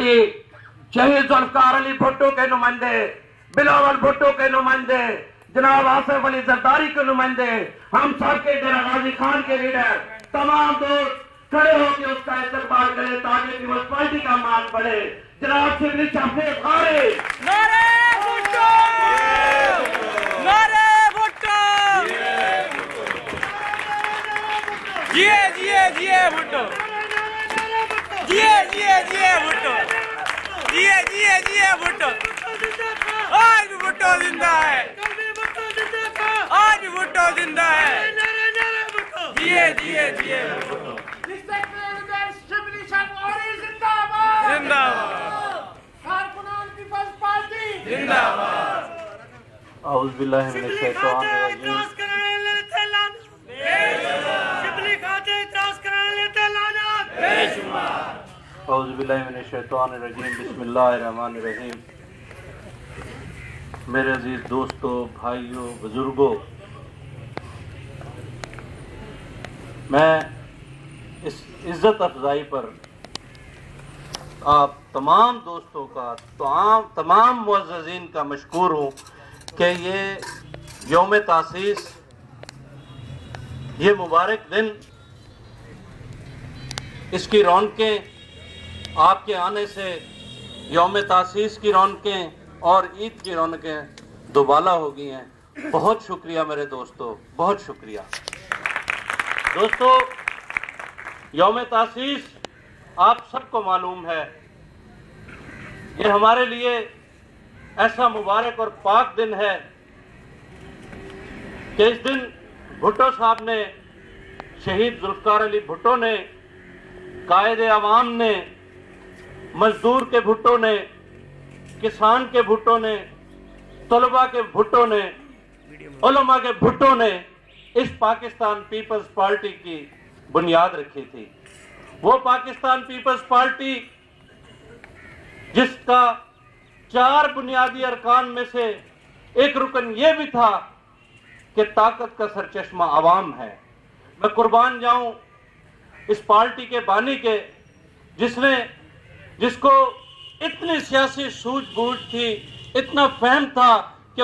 अली, शहीद जुल्फकार अली भुट्टो के नुमाइंदे, बिलावल भुट्टो के नुमाइंदे, जनाब आसिफ अली जरदारी के नुमाइंदे, हम सबके डेरा गाजी खान के लीडर, तमाम दोस्त खड़े होकर उसका इस्तेमाल करें ताकि पीपल्स पार्टी का मान बढ़े। जनाब शिबली शाफे खारे, नारे भुट्टो, नारे भुट्टो, जिए जिए जिए भुट्टो, जिए जिए जिए भुट्टो, जिए जिए जिए भुट्टो, आज भी भुट्टो जिंदा है, आज भी भुट्टो जिंदा है, जिए जिए जिए भुट्टो, जिंदाबाद, पीपल्स पार्टी जिंदाबाद। औज़ बिल्लाहि मिनश शैतानिर रजीम। औज़ु बिल्लाहि मिनश शैतानिर रजीम। बिस्मिल्लाहिर रहमानिर रहीम। मेरे अजीज दोस्तों, भाइयों, बुजुर्गों, मैं इस इज्जत अफजाई पर आप तमाम दोस्तों का, तमाम मुअज़्ज़ज़ीन का मशकूर हूँ कि ये यौम तासीस, ये मुबारक दिन, इसकी रौनकें आपके आने से यौम तासीस की रौनकें और ईद की रौनकें दोबाला हो गई हैं। बहुत शुक्रिया मेरे दोस्तों, बहुत शुक्रिया। दोस्तों, यौम तासीस आप सबको मालूम है, ये हमारे लिए ऐसा मुबारक और पाक दिन है कि इस दिन भुट्टो साहब ने, शहीद जुल्फकार अली भुट्टो ने, कायदे अवाम ने, मजदूर के भुट्टो ने, किसान के भुट्टो ने, तलबा के भुट्टो ने, उलमा के भुट्टो ने इस पाकिस्तान पीपल्स पार्टी की बुनियाद रखी थी। वो पाकिस्तान पीपल्स पार्टी जिसका 4 बुनियादी अरकान में से एक रुकन ये भी था कि ताकत का सरचश्मा अवाम है। मैं कुर्बान जाऊं इस पार्टी के बानी के, जिसको इतनी सियासी सूझबूझ थी, इतना फहम था कि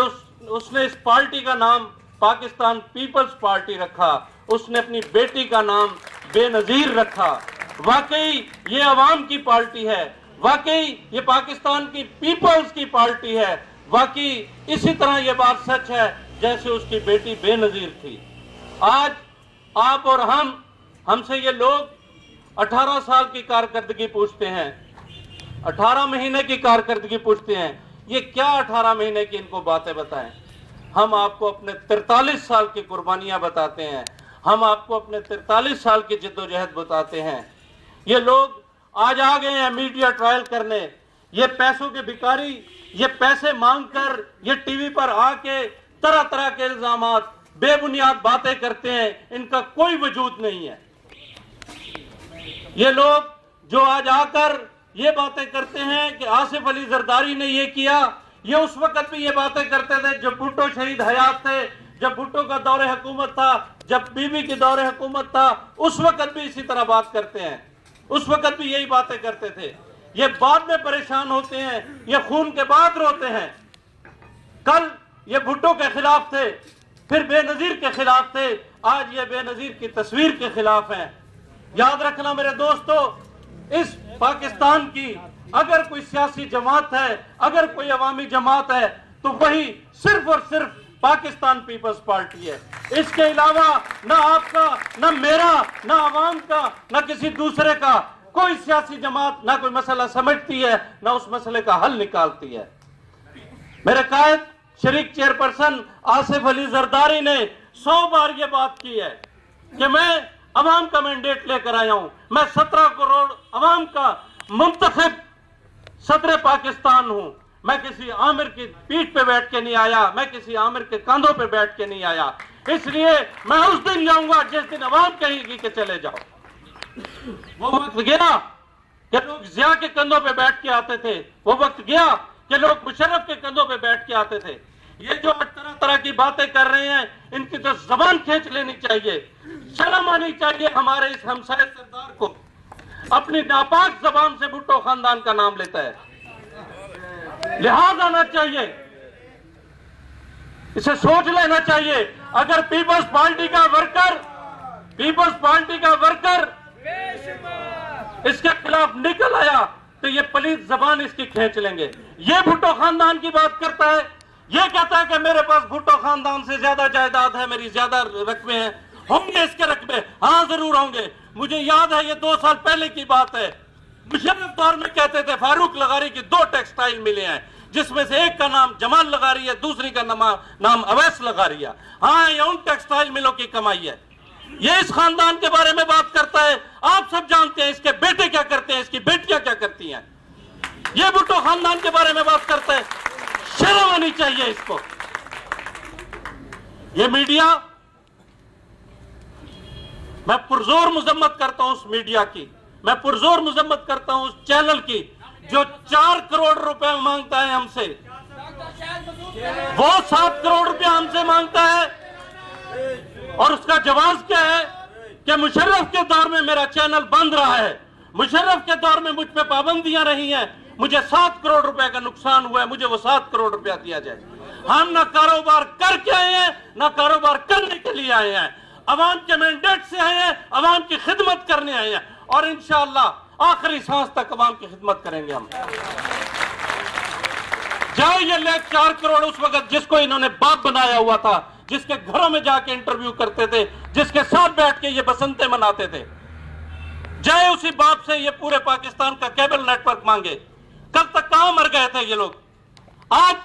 उसने इस पार्टी का नाम पाकिस्तान पीपल्स पार्टी रखा, उसने अपनी बेटी का नाम बेनजीर रखा। वाकई ये अवाम की पार्टी है, वाकई ये पाकिस्तान की पीपल्स की पार्टी है। वाकई इसी तरह ये बात सच है जैसे उसकी बेटी बेनजीर थी। आज आप और हमसे ये लोग 18 साल की कारकर्दगी पूछते हैं, 18 महीने की कारकर्दगी पूछते हैं। ये क्या 18 महीने की इनको बातें बताएं? हम आपको अपने 43 साल की कुर्बानियां बताते हैं, हम आपको अपने 43 साल की जिद्दोजहद बताते हैं। ये लोग आज आ गए हैं मीडिया ट्रायल करने। ये पैसों के भिखारी, ये पैसे मांगकर ये टीवी पर आके तरह तरह के इल्जामात, बेबुनियाद बातें करते हैं, इनका कोई वजूद नहीं है। ये लोग जो आज आकर ये बातें करते हैं कि आसिफ अली जरदारी ने ये किया, ये उस वक्त भी ये बातें करते थे जब भुट्टो शहीद हयात थे, जब भुट्टो का दौरे हुकूमत था, जब बीबी की दौरे हुकूमत था, उस वक्त भी इसी तरह बात करते हैं, उस वक्त भी यही बातें करते थे। ये बाद में परेशान होते हैं, ये खून के बाद रोते हैं। कल ये भुट्टो के खिलाफ थे, फिर बेनजीर के खिलाफ थे, आज ये बेनजीर की तस्वीर के खिलाफ हैं। याद रखना मेरे दोस्तों, इस पाकिस्तान की अगर कोई सियासी जमात है, अगर कोई अवामी जमात है, तो वही सिर्फ और सिर्फ पाकिस्तान पीपल्स पार्टी है। इसके अलावा ना आपका, ना मेरा, ना अवाम का, ना किसी दूसरे का कोई सियासी जमात ना कोई मसला समझती है, ना उस मसले का हल निकालती है। मेरे कायद शरीक चेयरपर्सन आसिफ अली जरदारी ने 100 बार ये बात की है कि मैं अवाम का मैंडेट लेकर आया हूं, मैं 17 करोड़ अवाम का मुंतखब सदर पाकिस्तान हूं। मैं किसी आमिर की पीठ पे बैठ के नहीं आया, मैं किसी आमिर के कंधों पे बैठ के नहीं आया। इसलिए मैं उस दिन जाऊंगा जिस दिन अवाम कहेगी कि चले जाओ। वो वक्त गया कि लोग जिया के कंधों पे बैठ के आते थे, वो वक्त गया कि लोग मुशर्रफ के कंधों पे बैठ के आते थे। ये जो तरह तरह की बातें कर रहे हैं, इनकी तो जबान खींच लेनी चाहिए, शर्म आनी चाहिए हमारे इस हमसाये सरदार को। अपनी नापाक जबान से भुट्टो खानदान का नाम लेता है। लिहाज आना चाहिए, इसे सोच लेना चाहिए। अगर पीपल्स पार्टी का वर्कर इसके खिलाफ निकल आया तो ये पलीत जबान इसकी खींच लेंगे। ये भुट्टो खानदान की बात करता है, ये कहता है कि मेरे पास भुट्टो खानदान से ज्यादा जायदाद है, मेरी ज्यादा रकबे हैं। होंगे इसके रकबे, हाँ जरूर होंगे। मुझे याद है, ये 2 साल पहले की बात है, मुशर्रफ दौर में कहते थे फारूक लगारी की 2 टेक्सटाइल मिले हैं, जिसमें से एक का नाम जमाल लगारी है, दूसरी का नाम अवैस लगारी है। हाँ, ये उन टेक्सटाइल मिलों की कमाई है। ये इस खानदान के बारे में बात करता है। आप सब जानते हैं इसके बेटे क्या करते हैं, इसकी बेटियां क्या करती हैं। ये भुट्टो खानदान के बारे में बात करता है। शर्म आनी चाहिए इसको। ये मीडिया, मैं पुरजोर मजम्मत करता हूं उस मीडिया की, मैं पुरजोर मजम्मत करता हूं उस चैनल की जो 4 करोड़ रुपए मांगता है हमसे। वो 7 करोड़ रुपया हमसे मांगता है और उसका जवाब क्या है कि मुशर्रफ के दौर में मेरा चैनल बंद रहा है, मुशर्रफ के दौर में मुझ पे पाबंदियां रही हैं, मुझे 7 करोड़ रुपए का नुकसान हुआ है, मुझे वो 7 करोड़ रुपया दिया जाए। हम ना कारोबार करके आए हैं, ना कारोबार करने के लिए आए हैं। अवाम के मैंडेट से आए हैं, अवाम की खिदमत करने आए हैं और इंशाअल्लाह आखिरी सांस तक अवाम की खिदमत करेंगे हम। जाए ये ले 4 करोड़ उस वक्त जिसको इन्होंने बाप बनाया हुआ था, जिसके घरों में जाके इंटरव्यू करते थे, जिसके साथ बैठ के ये बसंते मनाते थे, जाए उसी बाप से ये पूरे पाकिस्तान का केबल नेटवर्क मांगे। कब तक कहां मर गए थे ये लोग। आज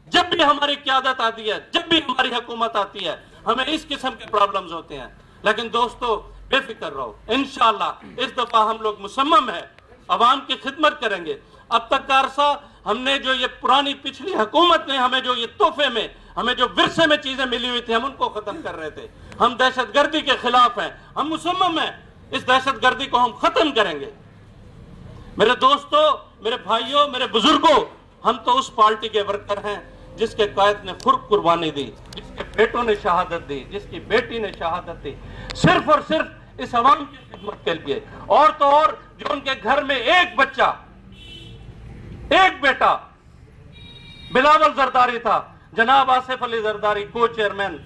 जब भी हमारी क़यादत आती है, जब भी हमारी हुकूमत आती है, हमें इस किस्म के प्रॉब्लम्स होते हैं। लेकिन दोस्तों बेफिक्र रहो, इंशाअल्लाह इस दफा हम लोग मुसम्मम है, अवाम की खिदमत करेंगे। अब तक का अरसा हमने जो ये पुरानी पिछली हुकूमत ने हमें जो ये तोहफे में, हमें जो विरसे में चीजें मिली हुई थी, हम उनको खत्म कर रहे थे। हम दहशतगर्दी के खिलाफ हैं, हम मुसम्मम हैं, इस दहशतगर्दी को हम खत्म करेंगे। मेरे दोस्तों, मेरे भाइयों, मेरे बुजुर्गों, हम तो उस पार्टी के वर्कर हैं जिसके कायद ने खुद कुर्बानी दी, जिसके बेटों ने शहादत दी, जिसकी बेटी ने शहादत दी, सिर्फ और सिर्फ इस अवाम की खिदमत के लिए। और तो और जो उनके घर में एक बच्चा, एक बेटा बिलावल जरदारी था, जनाब आसिफ अली जरदारी को चेयरमैन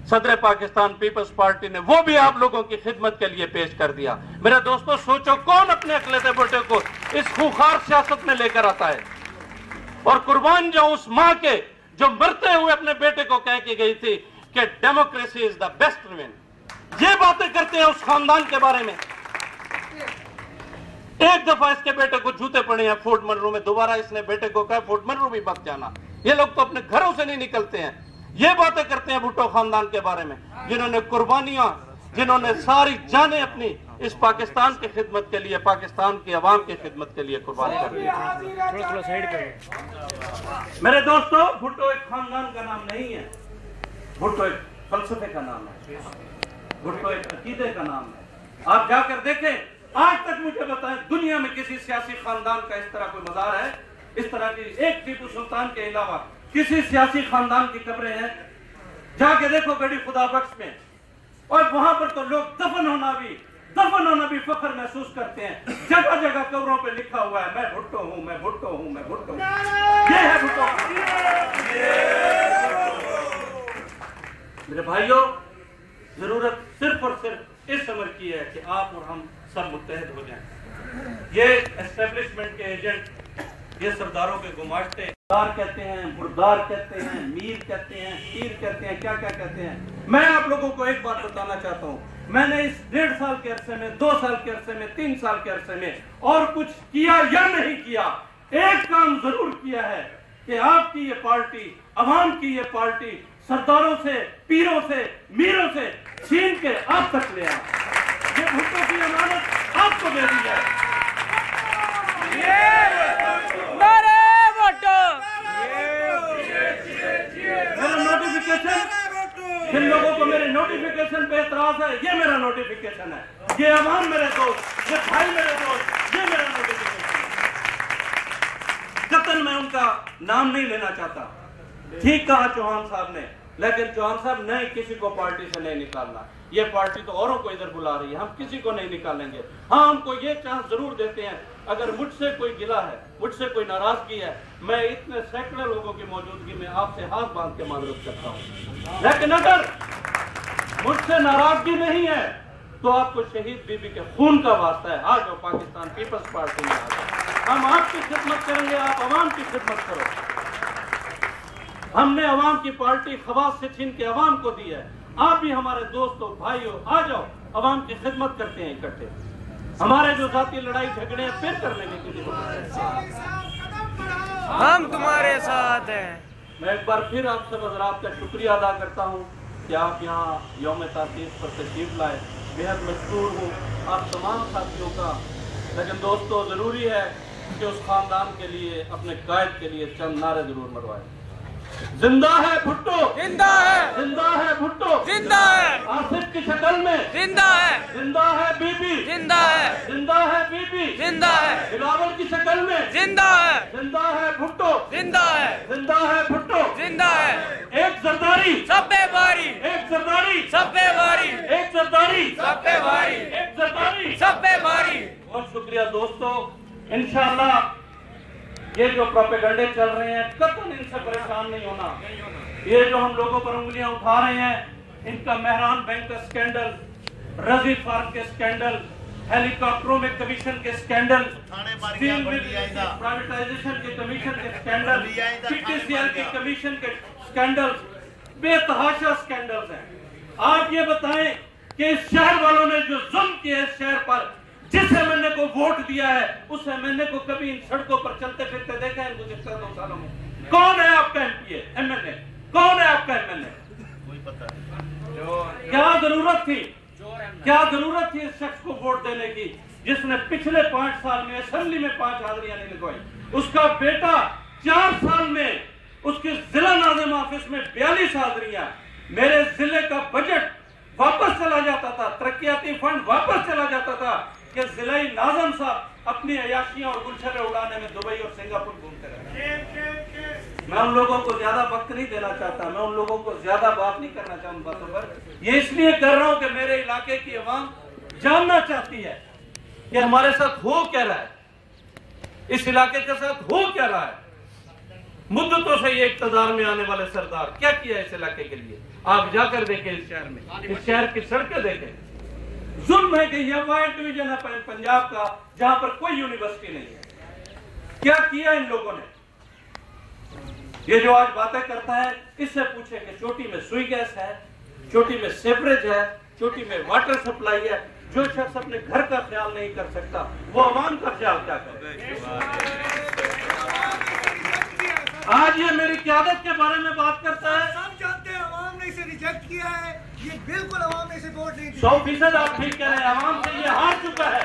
सदर पाकिस्तान पीपल्स पार्टी ने वो भी आप लोगों की खिदमत के लिए पेश कर दिया। मेरे दोस्तों सोचो कौन अपने अकलते बेटे को इस खूंखार सियासत में लेकर आता है। और कुर्बान जाऊं उस मां के जो मरते हुए अपने बेटे को कह के गई थी कि democracy is the best revenge. ये बातें करते हैं उस खानदान के बारे में। एक दफा इसके बेटे को जूते पड़े हैं फोर्ट मनरो में, दोबारा इसने बेटे को कहा फोर्ट मनरो भी मत जाना। ये लोग तो अपने घरों से नहीं निकलते हैं। ये बातें करते हैं भुट्टो खानदान के बारे में, जिन्होंने कुर्बानियां, जिन्होंने सारी जानें अपनी इस पाकिस्तान की खिदमत के लिए, पाकिस्तान की आवाम की खिदमत के लिए कुर्बान कर दी। मेरे दोस्तों, भुट्टो एक खानदान का नाम नहीं है, भुट्टो एक फलसफे का नाम है, भुट्टो एक अकीदे का नाम है। आप जाकर देखें, आज तक मुझे बताएं दुनिया में किसी सियासी खानदान का इस तरह कोई मजार है, इस तरह की एक टीपू सुल्तान के अलावा किसी सियासी खानदान की कब्रें हैं? जाके देखो गढ़ी खुदा बख्श में, और वहां पर तो लोग दफन होना भी फख्र महसूस करते हैं। जगह जगह कब्रों पे लिखा हुआ है मैं भुट्टो हूं, मैं भुट्टो हूं, मैं भुट्टो हूं। ये है भुट्टो। मेरे भाइयों, जरूरत सिर्फ और सिर्फ इस अमर की है कि आप और हम सब मुत्तहद हो जाएं। ये एस्टेब्लिशमेंट के एजेंट, ये सरदारों के गुमाश्ते दार कहते हैं, बुरदार कहते हैं, मीर कहते हैं, पीर कहते हैं, क्या क्या कहते हैं। मैं आप लोगों को एक बात बताना चाहता हूं, मैंने इस 1.5 साल के अरसे में, 2 साल के अरसे में, 3 साल के अरसे में और कुछ किया या नहीं किया, एक काम जरूर किया है कि आपकी ये पार्टी, अवाम की ये पार्टी सरदारों से, पीरों से, मीरों से छीन के आप तक ले आए। ये भुट्टो की अमानत आपको दे दी है। जिन लोगों को मेरे नोटिफिकेशन पे एतराज है, ये मेरा नोटिफिकेशन है। ये अवाम मेरे दोस्त, ये भाई मेरे दोस्त, ये मेरा नोटिफिकेशन है। कतन मैं उनका नाम नहीं लेना चाहता। ठीक कहा चौहान साहब ने लेकिन चौहान साहब नहीं, किसी को पार्टी से नहीं निकालना। ये पार्टी तो औरों को इधर बुला रही है, हम किसी को नहीं निकालेंगे। हाँ, उनको ये चांस जरूर देते हैं, अगर मुझसे कोई गिला है, मुझसे कोई नाराजगी है, मैं इतने सैकड़ों लोगों की मौजूदगी में आपसे हाथ बांध के माजरत करता हूँ। लेकिन अगर मुझसे नाराजगी नहीं है तो आपको शहीद बीबी के खून का वास्ता है, आ जाओ पाकिस्तान पीपल्स पार्टी में आ जाओ। हम आपकी खिदमत करेंगे, आप अवाम की खिदमत करो। हमने अवाम की पार्टी खवास से छीन के अवाम को दी है। आप भी हमारे दोस्तों भाइयों आ जाओ, अवाम की खिदमत करते हैं इकट्ठे। हमारे जो जाती लड़ाई झगड़े हैं फिर कर लेंगे किसी को, हम तुम्हारे साथ हैं। मैं एक बार फिर आप सब हज़रात का शुक्रिया अदा करता हूँ कि आप यहाँ यौम तासीस पर तशरीफ लाए। बेहद मशहूर हूँ आप तमाम साथियों का। लेकिन दोस्तों, ज़रूरी है कि उस खानदान के लिए, अपने कायद के लिए चंद नारे जरूर मरवाए। जिंदा है भुट्टो, जिंदा है, जिंदा है भुट्टो, जिंदा है, आसिफ की शक्ल में जिंदा है, जिंदा है बीबी, जिंदा है, जिंदा है बीबी, जिंदा है, बिलावल की शक्ल में जिंदा है, जिंदा है भुट्टो, जिंदा है, जिंदा है भुट्टो, जिंदा है। एक जरदारी सब पे भारी, एक जरदारी सब पे भारी, एक जरदारी सब पे भारी, एक जरदारी सब पे भारी। बहुत शुक्रिया दोस्तों। इंशाअल्लाह ये जो प्रोपेगंडे चल रहे हैं कतई इनसे परेशान नहीं होना। ये जो हम लोगों पर उंगलियां उठा रहे हैं, इनका मेहरान बैंक का स्कैंडल, रजी फार्म के स्कैंडल, हेलीकॉप्टरों में कमीशन के स्कैंडल, स्टील मिल प्राइवेटाइजेशन के कमीशन के स्कैंडल, पीटीसीएल के कमीशन के स्कैंडल, बेतहाशा स्कैंडल्स हैं। आप ये बताएं कि इस शहर वालों ने जो जुल्म किया इस शहर पर, जिस एमएनए को वोट दिया है, उस एमएनए को कभी इन सड़कों पर चलते फिरते देखा है गुज़िश्ता 2 सालों में? कौन है आपका एमपीए एमएनए? कौन है आपका एमएनए? कोई पता नहीं। क्या जरूरत थी, क्या जरूरत थी इस शख्स को वोट देने की जिसने पिछले 5 साल में असेंबली में 5 हाजिरियां नहीं लगवाई? उसका बेटा 4 साल में उसके जिला नाज़िम ऑफिस में 42 हाजिरियां। मेरे जिले का बजट वापस चला जाता था, तरक्याती फंड वापस चला जाता था कि जिलाई नाज़िम साहब अपनी अयाशियां और गुलशनें उड़ाने में दुबई और सिंगापुर घूमते रहे। मैं उन लोगों को ज्यादा वक्त नहीं देना चाहता, मैं उन लोगों को ज्यादा बात नहीं करना चाहता बातों पर। ये इसलिए कर रहा हूं कि मेरे इलाके की अवाम जानना चाहती है कि हमारे साथ हो क्या रहा है, इस इलाके के साथ हो क्या रहा है। मुद्दतों से ये इक़्तिदार में आने वाले सरदार क्या किया इस इलाके के लिए, आप जाकर देखें। इस शहर में, इस शहर की सड़कें देखें। जुल्म है कि यह वाइट डिवीजन है पंजाब का, जहां पर कोई यूनिवर्सिटी नहीं है। क्या किया इन लोगों ने? ये जो आज बातें करता है, इससे पूछे कि चोटी में सुई गैस है, चोटी में सेवरेज है, चोटी में वाटर सप्लाई है। जो शख्स अपने घर का ख्याल नहीं कर सकता, वो अवाम का ख्याल क्या करे? आज ये मेरी क़यादत के बारे में बात करता है। हम जानते हैं अवाम ने इसे रिजेक्ट किया है, ये बिल्कुल अवाम ने इसे वोट नहीं दिया। 100% आप ठीक कह रहे हैं, अवाम से ये हार चुका है।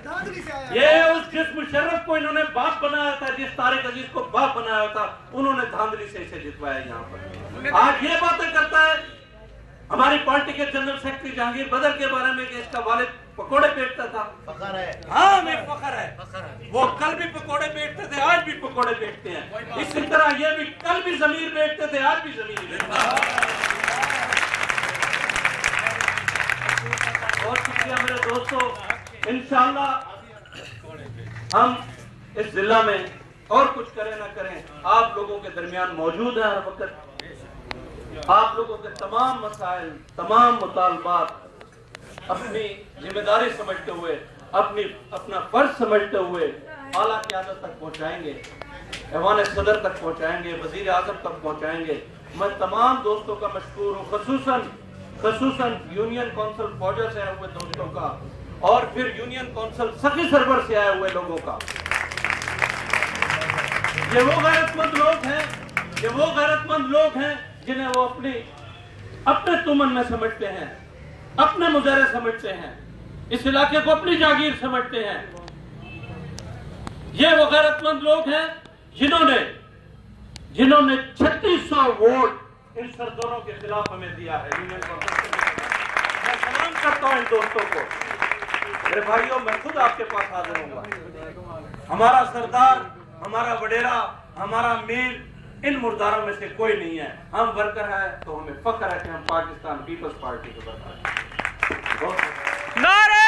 धांधली से आया। ये उस जिस मुशर्रफ को इन्होंने बाप बनाया था, जिस तारिक अजीज को बाप बनाया था, उन्होंने धांधली से इसे जितवाया यहाँ पर। आज ये बातें करता है हमारी पार्टी के जनरल सेक्रेटरी जहांगीर बदर के बारे में कि इसका वालिद पकोड़े बेचता था। फखर है, हाँ मैं फखर है। वो कल भी पकोड़े बेचते थे, आज भी पकोड़े बेचते हैं। इसी तरह ये भी कल भी ज़मीर बेचते थे, आज भी ज़मीर बेचते हैं। बहुत शुक्रिया मेरे दोस्तों। इंशाअल्लाह हम इस जिला में और कुछ करें ना करें, आप लोगों के दरमियान मौजूद है हर वक्त। आप लोगों के तमाम मसाइल, तमाम मुतालबात अपनी जिम्मेदारी समझते हुए, अपना फर्ज समझते हुए आला क़यादत तक पहुंचाएंगे, ऐवान सदर तक पहुंचाएंगे, वजीर आज़म तक पहुंचाएंगे। मैं तमाम दोस्तों का मशकूर हूँ, खसूसन यूनियन काउंसिल फौजा से आए हुए दोस्तों का, और फिर यूनियन काउंसिल सखी सरवर से आए हुए लोगों का। ये वो गैरतमंद लोग हैं, ये वो गैरतमंद लोग हैं जिन्हें वो अपने तुमन में समझते हैं, अपने मुजाहरे समझते हैं, इस इलाके को अपनी जागीर समझते हैं। ये वो गैरतमंद लोग हैं जिन्होंने 3600 वोट इन सरदारों के खिलाफ हमें दिया है। मैं सलाम करता हूं इन दोस्तों को। मेरे भाइयों, मैं खुद आपके पास हाजिर हूंगा। हमारा सरदार, हमारा वडेरा, हमारा मीर इन मुर्दारों में से कोई नहीं है। हम वर्कर हैं तो हमें फख्र है कि हम पाकिस्तान पीपल्स पार्टी के वर्कर हैं। नारे